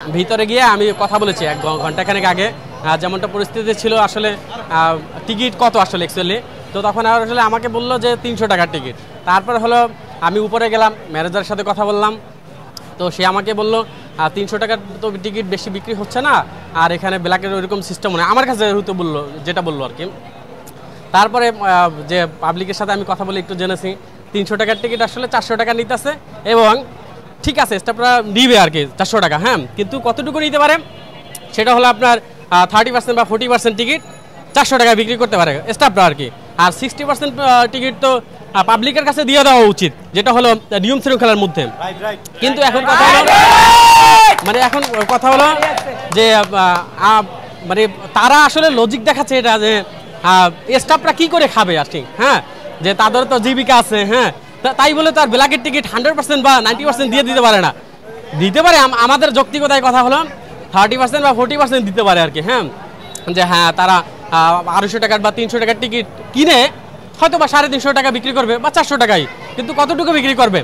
ভিতরে গিয়ে আমি কথা বলেছি এক ঘন্টাখানেক আগে, যেমনটা পরিস্থিতি ছিল আসলে টিকিট কত আসলে অ্যাকচুয়ালি। তো তখন আসলে আমাকে বললো যে 300 টাকার টিকিট। তারপর হলো আমি উপরে গেলাম, ম্যানেজারের সাথে কথা বললাম। তো সে আমাকে বললো 300 টাকার তো টিকিট বেশি বিক্রি হচ্ছে না, আর এখানে ব্ল্যাকের ওইরকম সিস্টেম নেই আমার কাছে হয়তো বললো, যেটা বললো আর কি। তারপরে যে পাবলিকের সাথে আমি কথা বলে একটু জেনেছি 300 টাকার টিকিট আসলে 400 টাকা নিতেছে, এবং ঠিক আছে স্টাফরা নিবে আর কি 400 টাকা, হ্যাঁ, কিন্তু কতটুকু নিতে পারে সেটা হলো আপনার 30% বা 40% টিকিট 400 টাকা বিক্রি করতে পারে স্টাফরা আর কি। আর 60% টিকিট তো পাবলিকের কাছে দিয়ে দেওয়া উচিত, যেটা হলো নিয়ম শৃঙ্খলার মধ্যে। কিন্তু এখন কথা হলো যে মানে তারা আসলে লজিক দেখাচ্ছে এটা যে স্টাফরা কি করে খাবে আর কি, হ্যাঁ, যে তাদের তো জীবিকা আছে, হ্যাঁ, তাই বলে তার ব্ল্যাকের টিকিট 100% বা 90% দিয়ে দিতে পারে না। দিতে পারে, আমাদের যৌক্তিকতায় কথা হলো 30% বা 40% দিতে পারে আর কি, হ্যাঁ, যে হ্যাঁ তারা 250 টাকার বা 300 টাকার টিকিট কিনে হয়তো বা 350 টাকা বিক্রি করবে বা 400 টাকায়, কিন্তু কতটুকু বিক্রি করবে?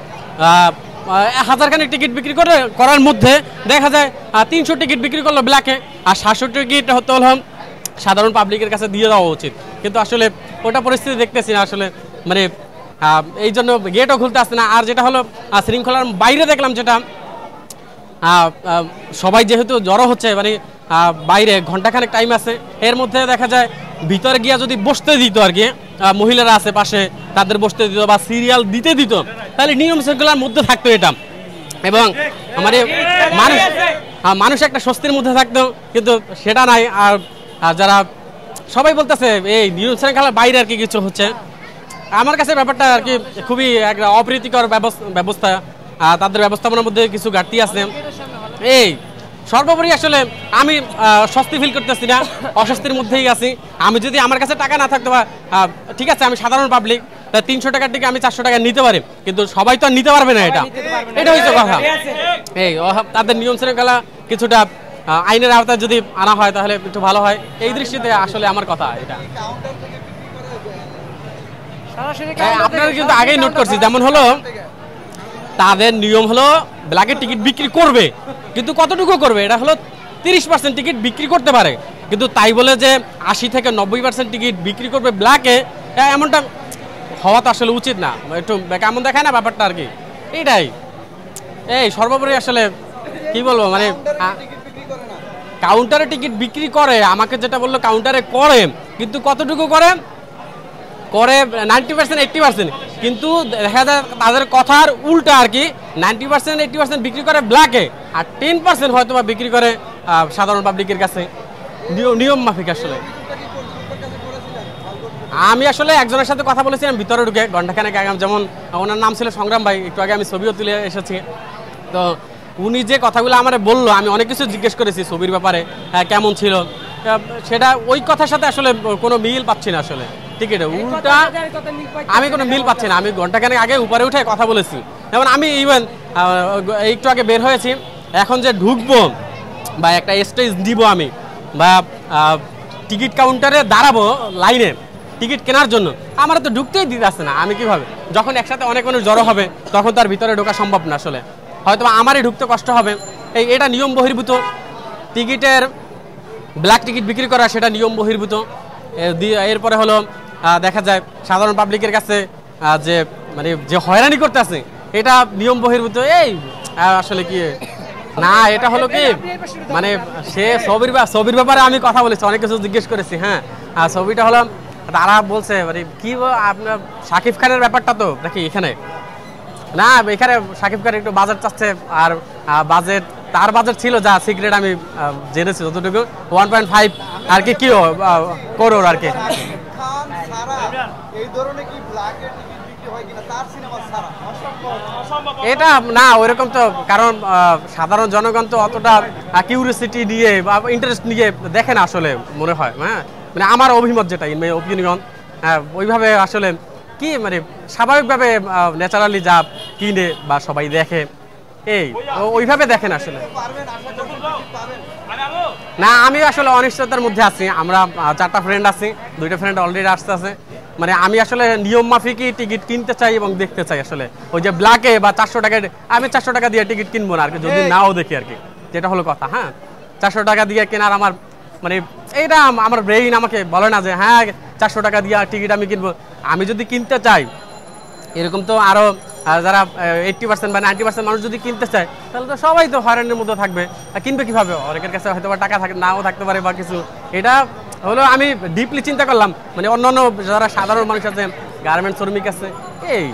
1000 খানিক টিকিট বিক্রি করার মধ্যে দেখা যায় 300 টিকিট বিক্রি করলো ব্ল্যাকে, আর 700 টিকিট হতে হলো সাধারণ পাবলিকের কাছে দিয়ে দেওয়া উচিত। কিন্তু আসলে ওটা পরিস্থিতি দেখতেছি না আসলে, মানে এই জন্য গেটও খুলতে আসছে না। আর যেটা হলো শৃঙ্খলার বাইরে দেখলাম যেটা সবাই যেহেতু জড়ো হচ্ছে, মানে বাইরে ঘন্টাখানেক টাইম আছে, এর মধ্যে দেখা যায় ভিতরে গিয়া যদি বসতে দিত আর কি, মহিলারা আছে পাশে তাদের বসতে দিত বা সিরিয়াল দিতে দিত, তাহলে নিয়ম শৃঙ্খলার মধ্যে থাকতো এটা, এবং মানে মানুষ একটা স্বস্তির মধ্যে থাকতো, কিন্তু সেটা নাই। আর যারা সবাই বলতেছে এই নিয়ম শৃঙ্খলার বাইরে আর কি কিছু হচ্ছে, আমার কাছে ব্যাপারটা আর কি খুবই একটা অপ্রীতিকর ব্যবস্থা। তাদের ব্যবস্থাপনার মধ্যে কিছু ঘাটতি আছে। এই সর্বোপরি আসলে আমি স্বস্তি ফিল করতেছি না, অস্বস্তির মধ্যেই আছি। আমি যদি আমার কাছে টাকা না থাকতো, বা ঠিক আছে আমি সাধারণ পাবলিক, তা 300 টাকার টিকে আমি 400 টাকা নিতে পারি, কিন্তু সবাই তো আর নিতে পারবে না, এটা হচ্ছে কথা। এই তাদের নিয়ম শৃঙ্খলা কিছুটা আইনের আওতায় যদি আনা হয় তাহলে একটু ভালো হয়, এই দৃষ্টিতে আসলে আমার কথা এটা। আপনারা কিন্তু আগেই নোট করছি, যেমন হলো তাদের নিয়ম হলো ব্ল্যাকের টিকিট বিক্রি করবে, কিন্তু কতটুকু করবে? এটা হলো 30% টিকিট বিক্রি করতে পারে, কিন্তু তাই বলে যে 80 থেকে 90% টিকিট বিক্রি করবে ব্ল্যাকে, এমনটা হওয়া তো আসলে উচিত না। একটু কেমন দেখায় না ব্যাপারটা আর কি, এইটাই। এই সর্বোপরি আসলে কি বলবো, মানে কাউন্টারে টিকিট বিক্রি করে, আমাকে যেটা বললো কাউন্টারে করে, কিন্তু কতটুকু করে 90% 80%, কিন্তু দেখা যায় তাদের কথার উল্টা আর কি, 90% 80% বিক্রি করে ব্ল্যাকে, আর 10% হয়তো বা বিক্রি করে সাধারণ পাবলিকের কাছে নিয়ম মাফিক। আসলে আমি আসলে একজনের সাথে কথা বলেছিলাম ভিতরে ঢুকে ঘন্টাখানেক আগে, যেমন ওনার নাম ছিল সংগ্রাম ভাই, একটু আগে আমি ছবিও তুলে এসেছি। তো উনি যে কথাগুলো আমার বললো, আমি অনেক কিছু জিজ্ঞেস করেছি ছবির ব্যাপারে, কেমন ছিল, সেটা ওই কথার সাথে আসলে কোনো মিল পাচ্ছি না আসলে। টিকিটে উল্টা আমি কোনো মিল পাচ্ছি না। আমি ঘন্টাখানেক আগে উপরে উঠে কথা বলেছি, যেমন আমি ইভেন একটু আগে বের হয়েছি, এখন যে ঢুকবো বা একটা স্টেজ দিব আমি, বা টিকিট কাউন্টারে দাঁড়াবো লাইনে টিকিট কেনার জন্য, আমার তো ঢুকতেই দিতে আসছে না। আমি কিভাবে, যখন একসাথে অনেক মানুষ জড়ো হবে তখন তার ভিতরে ঢোকা সম্ভব না আসলে, হয়তো আমারই ঢুকতে কষ্ট হবে। এটা নিয়ম বহির্ভূত, টিকিটের ব্ল্যাক টিকিট বিক্রি করা সেটা নিয়ম বহির্ভূত। এরপরে হলো দেখা যায় সাধারণ পাবলিকের কাছে যে মানে যে হয়রানি করতে আছে, এটা নিয়ম বহির্ভূত। এই আসলে কি না, এটা হলো কি, মানে সে ছবির ব্যাপারে আমি কথা বলেছি, অনেক কিছু জিজ্ঞেস করেছি, হ্যাঁ, আর ছবিটা হলো তারা বলছে মানে কি আপনার শাকিব খানের ব্যাপারটা তো নাকি এখানে না, এখানে শাকিব খান একটু বাজেট চাচ্ছে, আর তার বাজেট ছিল যা সিক্রেট আমি জেনেছি যতটুকু 1.5 আর কি করোড় আর কি। এটা না ওইরকম তো, কারণ সাধারণ জনগণ তো অতটা কিউরিওসিটি নিয়ে বা ইন্টারেস্ট নিয়ে দেখে না আসলে, মনে হয়, হ্যাঁ, মানে আমার অভিমত যেটা, ইন মাই ওপিনিয়ন, ওইভাবে আসলে কি মানে স্বাভাবিকভাবে ন্যাচারালি যা কিনে বা সবাই দেখে, এই ওইভাবে দেখেন আসলে না। আমি আসলে অনিশ্চয়তার মধ্যে আছি। আমরা 4টা ফ্রেন্ড আছি, 2টা ফ্রেন্ড অলরেডি আসতে আছে, মানে আমি আসলে নিয়ম মাফিকই টিকিট কিনতে চাই এবং দেখতে চাই আসলে। ওই যে ব্ল্যাকে বা 400 টাকায় আমি 400 টাকা দিয়ে টিকিট কিনবো না আর কি, যদি নাও দেখি আর কি। যেটা হলো কথা। হ্যাঁ, 400 টাকা দিয়ে কেনার আমার মানে এইটা আমার ব্রেইন আমাকে বলে না যে হ্যাঁ 400 টাকা দিয়ে টিকিট আমি কিনবো। আমি যদি কিনতে চাই, এরকম তো আরও যারা 80% বা 90% মানুষ যদি কিনতে চায়, তাহলে তো সবাই তো হয়রানির মধ্যে থাকবে। আর কিনবে কীভাবে? অনেকের কাছে হয়তো বা টাকা থাকে, নাও থাকতে পারে বা কিছু। এটা হলো আমি ডিপলি চিন্তা করলাম, মানে অন্যান্য যারা সাধারণ মানুষ আছে, গার্মেন্টস শ্রমিক আছে, এই